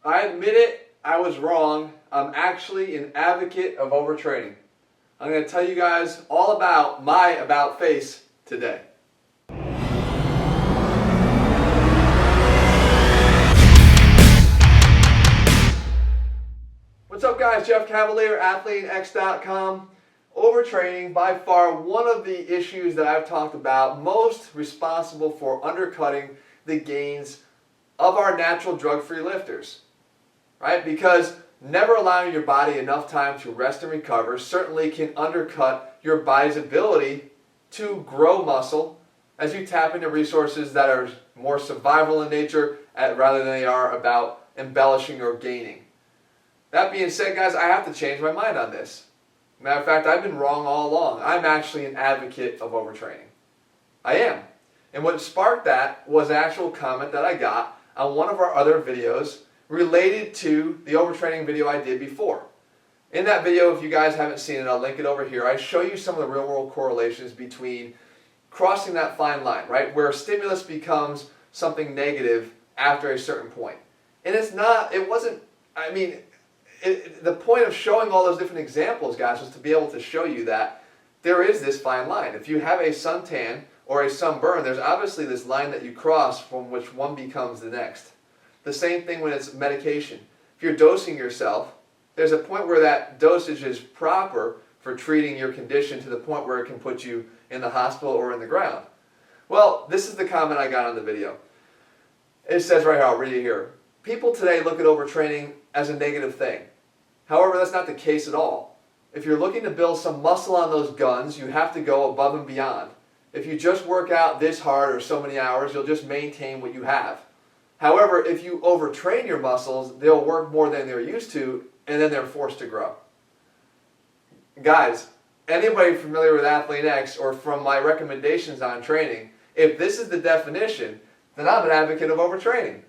I admit it, I was wrong. I'm actually an advocate of overtraining. I'm going to tell you guys all about my about face today. What's up guys, Jeff Cavalier, ATHLEAN-X.com. Overtraining, by far one of the issues that I've talked about most responsible for undercutting the gains of our natural drug-free lifters. Right? Because never allowing your body enough time to rest and recover certainly can undercut your body's ability to grow muscle as you tap into resources that are more survival in nature rather than they are about embellishing or gaining. That being said, guys, I have to change my mind on this. Matter of fact, I've been wrong all along. I'm actually an advocate of overtraining. I am. And what sparked that was an actual comment that I got on one of our other videos related to the overtraining video I did before. In that video, if you guys haven't seen it, I'll link it over here. I show you some of the real world correlations between crossing that fine line, right? Where stimulus becomes something negative after a certain point. And the point of showing all those different examples, guys, was to be able to show you that there is this fine line. If you have a suntan or a sunburn, there's obviously this line that you cross from which one becomes the next. The same thing when it's medication. If you're dosing yourself, there's a point where that dosage is proper for treating your condition to the point where it can put you in the hospital or in the ground. Well, this is the comment I got on the video. It says right here, I'll read it here. People today look at overtraining as a negative thing. However, that's not the case at all. If you're looking to build some muscle on those guns, you have to go above and beyond. If you just work out this hard or so many hours, you'll just maintain what you have. However, if you overtrain your muscles, they'll work more than they're used to, and then they're forced to grow. Guys, anybody familiar with ATHLEAN-X or from my recommendations on training, if this is the definition, then I'm an advocate of overtraining.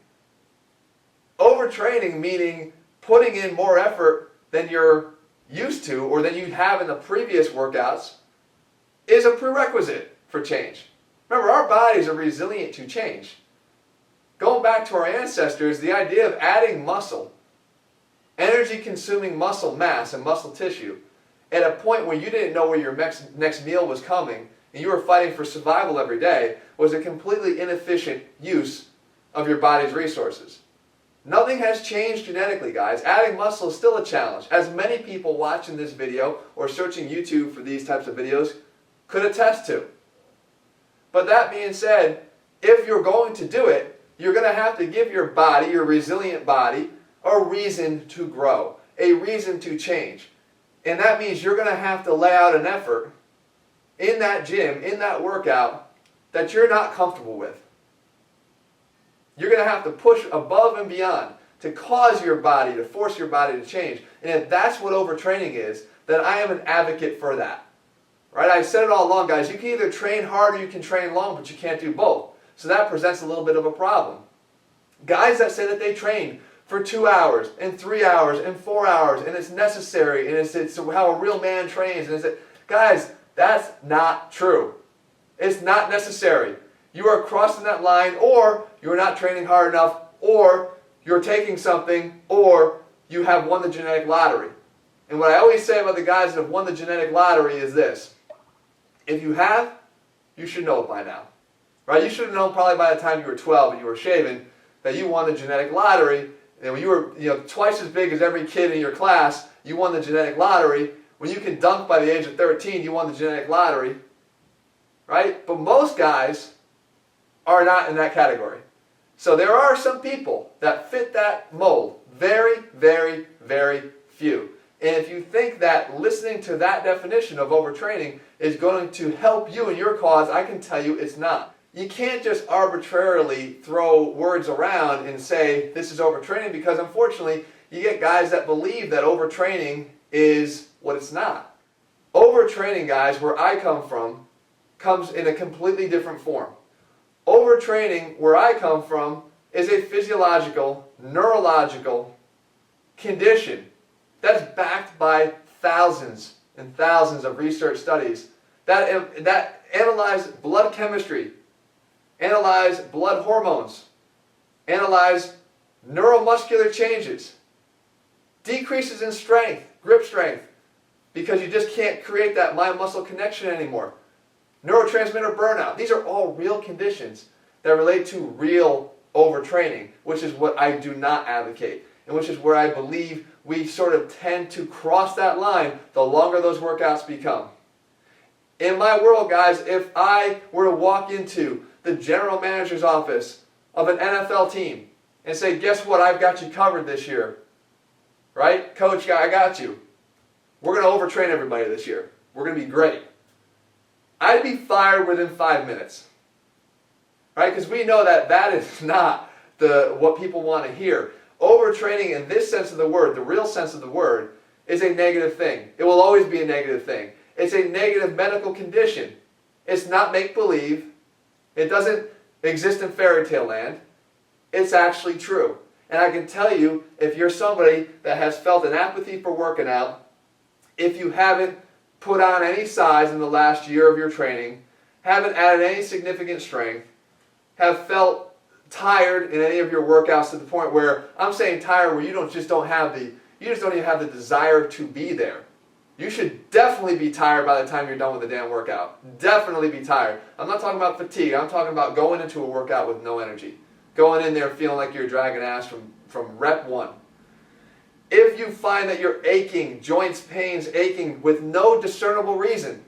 Overtraining meaning putting in more effort than you're used to or than you have in the previous workouts is a prerequisite for change. Remember, our bodies are resilient to change. Going back to our ancestors, the idea of adding muscle, energy-consuming muscle mass and muscle tissue, at a point where you didn't know where your next meal was coming and you were fighting for survival every day, was a completely inefficient use of your body's resources. Nothing has changed genetically, guys. Adding muscle is still a challenge, as many people watching this video or searching YouTube for these types of videos could attest to. But that being said, if you're going to do it, you're going to have to give your body, your resilient body, a reason to grow, a reason to change. And that means you're going to have to lay out an effort in that gym, in that workout, that you're not comfortable with. You're going to have to push above and beyond to cause your body, to force your body to change. And if that's what overtraining is, then I am an advocate for that. Right? I said it all along, guys. You can either train hard or you can train long, but you can't do both. So that presents a little bit of a problem. Guys that say that they train for 2 hours and 3 hours and 4 hours and it's necessary and it's how a real man trains. And guys, that's not true. It's not necessary. You are crossing that line, or you're not training hard enough, or you're taking something, or you have won the genetic lottery. And what I always say about the guys that have won the genetic lottery is this. If you have, you should know it by now. Right? You should have known probably by the time you were 12 and you were shaving that you won the genetic lottery. And when you were twice as big as every kid in your class, you won the genetic lottery. When you can dunk by the age of 13, you won the genetic lottery. Right? But most guys are not in that category. So there are some people that fit that mold. Very, very, very few. And if you think that listening to that definition of overtraining is going to help you in your cause, I can tell you it's not. You can't just arbitrarily throw words around and say this is overtraining, because unfortunately you get guys that believe that overtraining is what it's not. Overtraining, guys, where I come from, comes in a completely different form. Overtraining, where I come from, is a physiological, neurological condition that's backed by thousands and thousands of research studies that analyze blood chemistry, analyze blood hormones, analyze neuromuscular changes, decreases in strength, grip strength, because you just can't create that mind-muscle connection anymore. Neurotransmitter burnout. These are all real conditions that relate to real overtraining, which is what I do not advocate, and which is where I believe we sort of tend to cross that line the longer those workouts become. In my world, guys, if I were to walk into the general manager's office of an NFL team and say, guess what, I've got you covered this year, right? Coach, I got you. We're going to overtrain everybody this year. We're going to be great. I'd be fired within 5 minutes, right? Because we know that that is not what people want to hear. Overtraining in this sense of the word, the real sense of the word, is a negative thing. It will always be a negative thing. It's a negative medical condition. It's not make-believe. It doesn't exist in fairy tale land. It's actually true. And I can tell you, if you're somebody that has felt an apathy for working out, if you haven't put on any size in the last year of your training, haven't added any significant strength, have felt tired in any of your workouts to the point where, I'm saying tired where you just don't even have the desire to be there. You should definitely be tired by the time you're done with the damn workout. Definitely be tired. I'm not talking about fatigue. I'm talking about going into a workout with no energy. Going in there feeling like you're dragging ass from rep 1. If you find that you're aching, joints, pains, aching with no discernible reason,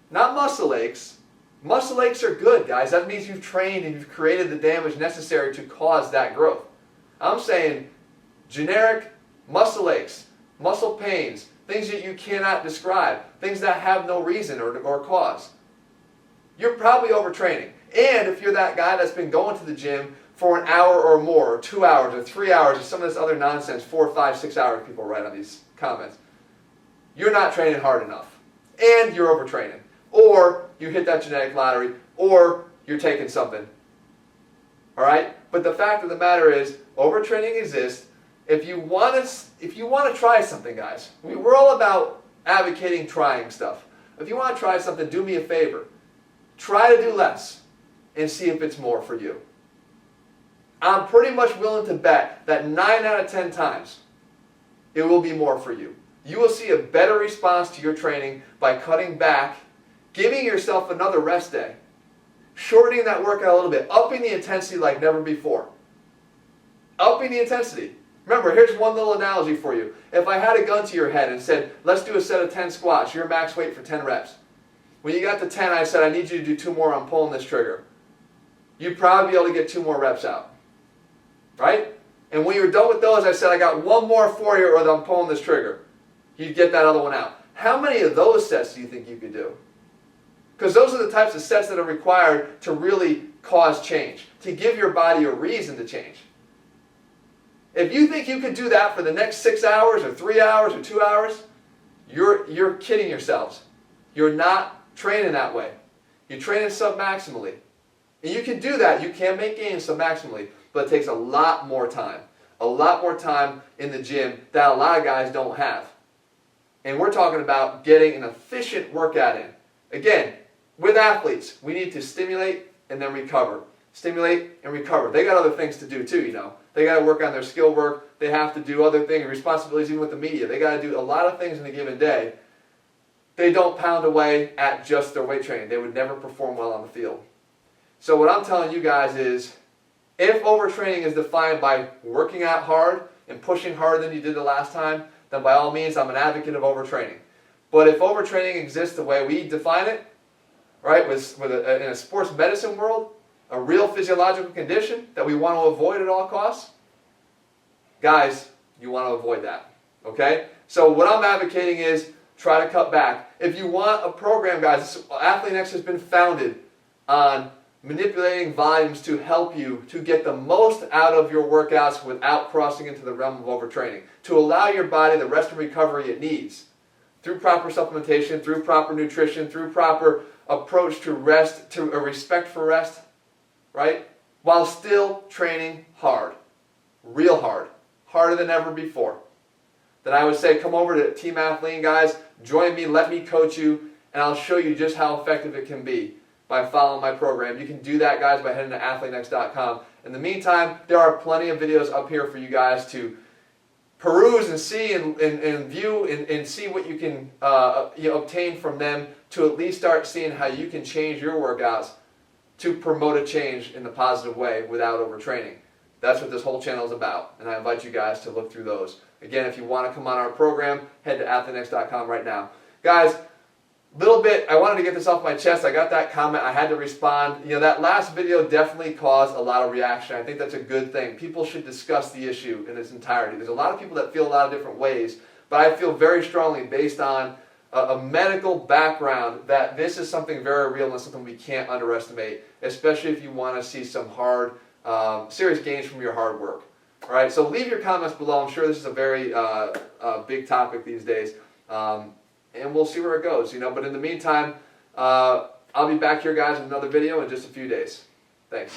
not muscle aches. Muscle aches are good, guys. That means you've trained and you've created the damage necessary to cause that growth. I'm saying generic muscle aches, muscle pains, things that you cannot describe, things that have no reason or cause. You're probably overtraining. And if you're that guy that's been going to the gym for an hour or more, or 2 hours, or 3 hours, or some of this other nonsense, 4, 5, 6 hours people write on these comments, you're not training hard enough. And you're overtraining. Or you hit that genetic lottery, or you're taking something. Alright? But the fact of the matter is, overtraining exists. If you want to try something, guys, we're all about advocating trying stuff. If you want to try something, do me a favor. Try to do less and see if it's more for you. I'm pretty much willing to bet that 9 out of 10 times it will be more for you. You will see a better response to your training by cutting back, giving yourself another rest day, shortening that workout a little bit, upping the intensity like never before. Upping the intensity. Remember, here's one little analogy for you. If I had a gun to your head and said, let's do a set of 10 squats, your max weight for 10 reps. When you got to 10, I said, I need you to do 2 more on pulling this trigger. You'd probably be able to get 2 more reps out. Right? And when you're done with those, I said, I got 1 more for you or I'm pulling this trigger. You'd get that other one out. How many of those sets do you think you could do? Because those are the types of sets that are required to really cause change, to give your body a reason to change. If you think you could do that for the next 6 hours or 3 hours or 2 hours, you're kidding yourselves. You're not training that way. You're training submaximally. And you can do that. You can make gains submaximally, but it takes a lot more time. A lot more time in the gym that a lot of guys don't have. And we're talking about getting an efficient workout in. Again, with athletes, we need to stimulate and then recover. Stimulate and recover. They got other things to do too, you know. They got to work on their skill work. They have to do other things, responsibilities even with the media. They got to do a lot of things in a given day. They don't pound away at just their weight training. They would never perform well on the field. So what I'm telling you guys is, if overtraining is defined by working out hard and pushing harder than you did the last time, then by all means I'm an advocate of overtraining. But if overtraining exists the way we define it, right, in a sports medicine world, a real physiological condition that we want to avoid at all costs, guys, you want to avoid that. Okay? So what I'm advocating is try to cut back. If you want a program, guys, ATHLEAN-X has been founded on manipulating volumes to help you to get the most out of your workouts without crossing into the realm of overtraining. To allow your body the rest and recovery it needs. Through proper supplementation, through proper nutrition, through proper approach to rest, to a respect for rest, right? While still training hard. Real hard. Harder than ever before. Then I would say come over to Team ATHLEAN, guys. Join me, let me coach you, and I'll show you just how effective it can be by following my program. You can do that, guys, by heading to ATHLEAN-X.com In the meantime, there are plenty of videos up here for you guys to peruse and see and view and see what you can obtain from them to at least start seeing how you can change your workouts to promote a change in the positive way without overtraining. That's what this whole channel is about, and I invite you guys to look through those. Again, if you want to come on our program, head to ATHLEAN-X.com right now. Guys, I wanted to get this off my chest. I got that comment. I had to respond. That last video definitely caused a lot of reaction. I think that's a good thing. People should discuss the issue in its entirety. There's a lot of people that feel a lot of different ways, but I feel very strongly, based on a medical background, that this is something very real and something we can't underestimate, especially if you want to see some serious gains from your hard work. All right, so leave your comments below. I'm sure this is a very big topic these days. And we'll see where it goes, But in the meantime, I'll be back here, guys, with another video in just a few days. Thanks.